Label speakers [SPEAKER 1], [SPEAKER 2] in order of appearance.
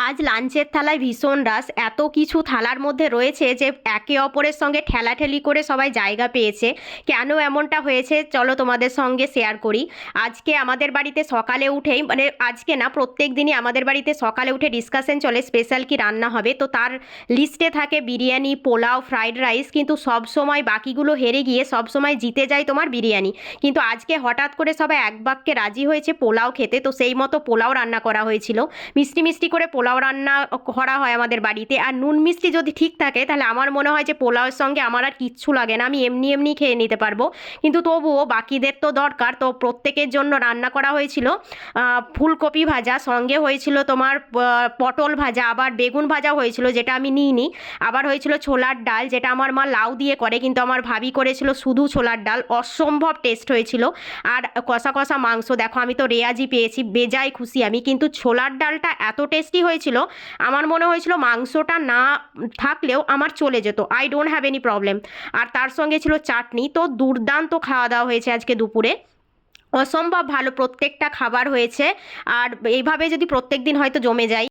[SPEAKER 1] আজ লাঞ্চের থালায় ভীষণ রাশ, এত কিছু থালার মধ্যে রয়েছে যে একে অপরের সঙ্গে ঠেলাঠেলি করে সবাই জায়গা পেয়েছে। কেন এমনটা হয়েছে চলো তোমাদের সঙ্গে শেয়ার করি। আজকে আমাদের বাড়িতে সকালে উঠেই, মানে আজকে না, প্রত্যেক দিনই আমাদের বাড়িতে সকালে উঠে ডিসকাশন চলে স্পেশাল কি রান্না হবে। তো তার লিস্টে থাকে বিরিয়ানি, পোলাও, ফ্রাইড রাইস, কিন্তু সব সময় বাকিগুলো হেরে গিয়ে সব সময় জিতে যায় তোমার বিরিয়ানি। কিন্তু আজকে হঠাৎ করে সবাই এক বাক্যে রাজি হয়েছে পোলাও খেতে, তো সেই মতো পোলাও রান্না করা হয়েছিল। মিষ্টি মিষ্টি করে পোলাও রান্না করা হয় আমাদের বাড়িতে, আর নুন মিষ্টি যদি ঠিক থাকে তাহলে আমার মনে হয় যে পোলাওয়ের সঙ্গে আমার আর কিচ্ছু লাগে না, আমি এমনি এমনি খেয়ে নিতে পারবো। কিন্তু তবুও বাকিদের তো দরকার, তো প্রত্যেকের জন্য রান্না করা হয়েছিল ফুলকপি ভাজা, সঙ্গে হয়েছিল তোমার পটল ভাজা, আবার বেগুন ভাজা হয়েছিল যেটা আমি নিইনি। আবার হয়েছিল ছোলার ডাল, যেটা আমার মা লাউ দিয়ে করে, কিন্তু আমার ভাবি করেছিল শুধু ছোলার ডাল, অসম্ভব টেস্ট হয়েছিল। আর কষা কষা মাংস, দেখো আমি তো রেয়াজি পেয়েছি, বেজায় খুশি আমি। কিন্তু ছোলার ডালটা এত টেস্টি হয়েছিল, আমার মনে হয়েছিল মাংসটা না থাকলেও আমার চলে যেত, I don't have any problem. আর তার সঙ্গে ছিল চাটনি। তো দুর্দান্ত খাওয়া দাওয়া হয়েছে আজকে দুপুরে, অসম্ভব ভালো প্রত্যেকটা খাবার হয়েছে। আর এইভাবে যদি প্রত্যেক দিন হয়তো জমে যায়।